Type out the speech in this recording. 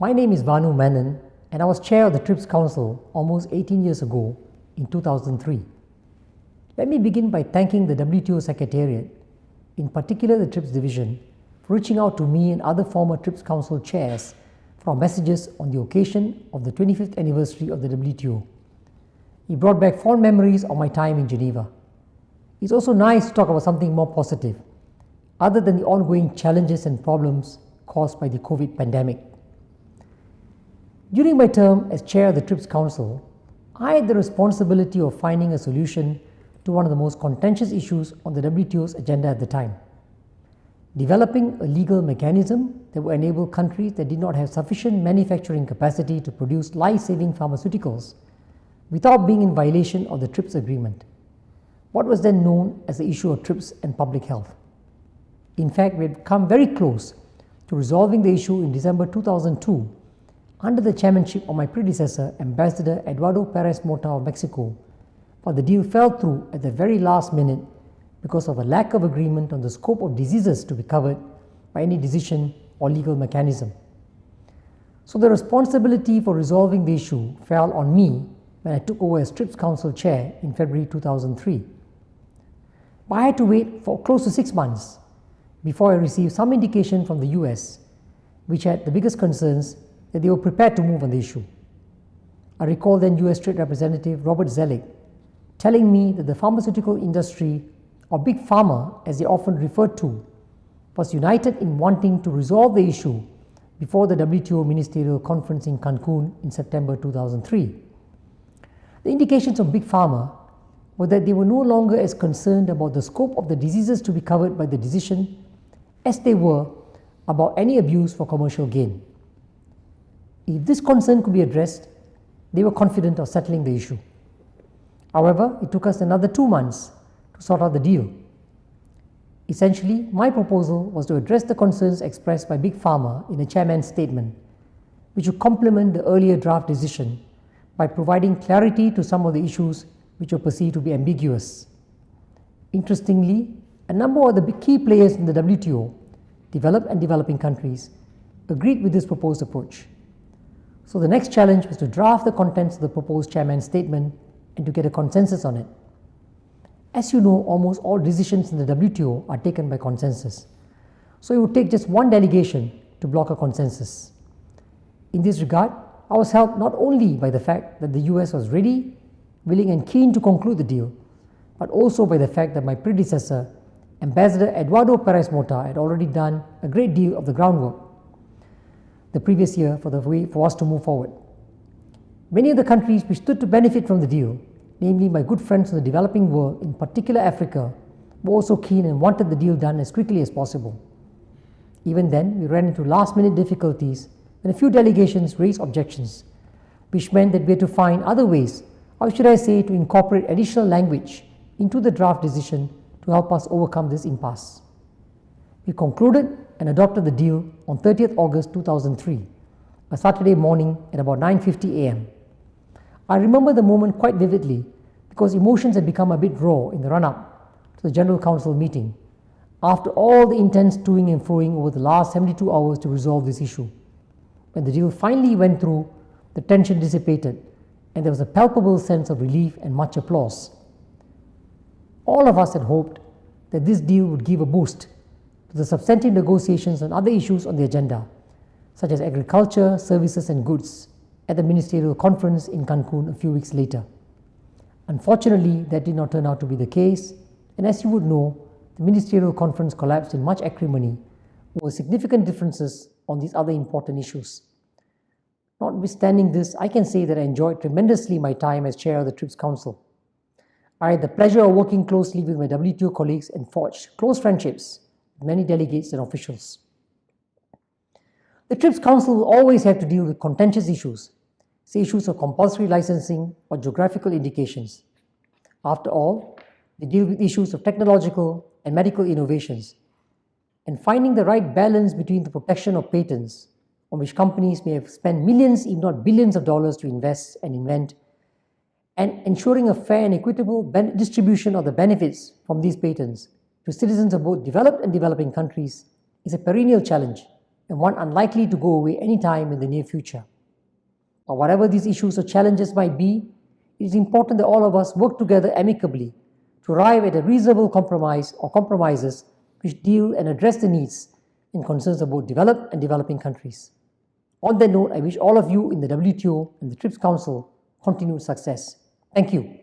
My name is Vanu Menon, and I was chair of the TRIPS Council almost 18 years ago in 2003. Let me begin by thanking the WTO Secretariat, in particular the TRIPS Division, for reaching out to me and other former TRIPS Council chairs for our messages on the occasion of the 25th anniversary of the WTO. It brought back fond memories of my time in Geneva. It's also nice to talk about something more positive, other than the ongoing challenges and problems caused by the COVID pandemic. During my term as chair of the TRIPS Council, I had the responsibility of finding a solution to one of the most contentious issues on the WTO's agenda at the time: developing a legal mechanism that would enable countries that did not have sufficient manufacturing capacity to produce life-saving pharmaceuticals without being in violation of the TRIPS agreement, what was then known as the issue of TRIPS and public health. In fact, we had come very close to resolving the issue in December 2002 under the chairmanship of my predecessor, Ambassador Eduardo Perez Mota of Mexico, but the deal fell through at the very last minute because of a lack of agreement on the scope of diseases to be covered by any decision or legal mechanism. So the responsibility for resolving the issue fell on me when I took over as TRIPS Council Chair in February 2003. But I had to wait for close to 6 months before I received some indication from the US, which had the biggest concerns that they were prepared to move on the issue. I recall then US Trade Representative Robert Zelig telling me that the pharmaceutical industry, or Big Pharma as they often referred to, was united in wanting to resolve the issue before the WTO Ministerial Conference in Cancun in September 2003. The indications of Big Pharma were that they were no longer as concerned about the scope of the diseases to be covered by the decision as they were about any abuse for commercial gain. If this concern could be addressed, they were confident of settling the issue. However, it took us another 2 months to sort out the deal. Essentially, my proposal was to address the concerns expressed by Big Pharma in a chairman's statement, which would complement the earlier draft decision by providing clarity to some of the issues which were perceived to be ambiguous. Interestingly, a number of the key players in the WTO, developed and developing countries, agreed with this proposed approach. So the next challenge was to draft the contents of the proposed chairman's statement and to get a consensus on it. As you know, almost all decisions in the WTO are taken by consensus. So it would take just one delegation to block a consensus. In this regard, I was helped not only by the fact that the US was ready, willing and keen to conclude the deal, but also by the fact that my predecessor, Ambassador Eduardo Perez Mota, had already done a great deal of the groundwork the previous year for us to move forward. Many of the countries which stood to benefit from the deal, namely my good friends from the developing world, in particular Africa, were also keen and wanted the deal done as quickly as possible. Even then, we ran into last-minute difficulties when a few delegations raised objections, which meant that we had to find other ways, or should I say, to incorporate additional language into the draft decision to help us overcome this impasse. We concluded and adopted the deal on 30th August 2003, a Saturday morning at about 9:50 a.m. I remember the moment quite vividly because emotions had become a bit raw in the run-up to the General Council meeting after all the intense toing and froing over the last 72 hours to resolve this issue. When the deal finally went through, the tension dissipated and there was a palpable sense of relief and much applause. All of us had hoped that this deal would give a boost to the substantive negotiations on other issues on the agenda, such as agriculture, services and goods, at the Ministerial Conference in Cancun a few weeks later. Unfortunately, that did not turn out to be the case, and as you would know, the Ministerial Conference collapsed in much acrimony over significant differences on these other important issues. Notwithstanding this, I can say that I enjoyed tremendously my time as chair of the TRIPS Council. I had the pleasure of working closely with my WTO colleagues and forged close friendships with many delegates and officials. The TRIPS Council will always have to deal with contentious issues, say issues of compulsory licensing or geographical indications. After all, they deal with issues of technological and medical innovations, and finding the right balance between the protection of patents, on which companies may have spent millions, if not billions of dollars to invest and invent, and ensuring a fair and equitable distribution of the benefits from these patents to citizens of both developed and developing countries is a perennial challenge and one unlikely to go away anytime in the near future. But whatever these issues or challenges might be, it is important that all of us work together amicably to arrive at a reasonable compromise or compromises which deal and address the needs and concerns of both developed and developing countries. On that note, I wish all of you in the WTO and the TRIPS Council continued success. Thank you.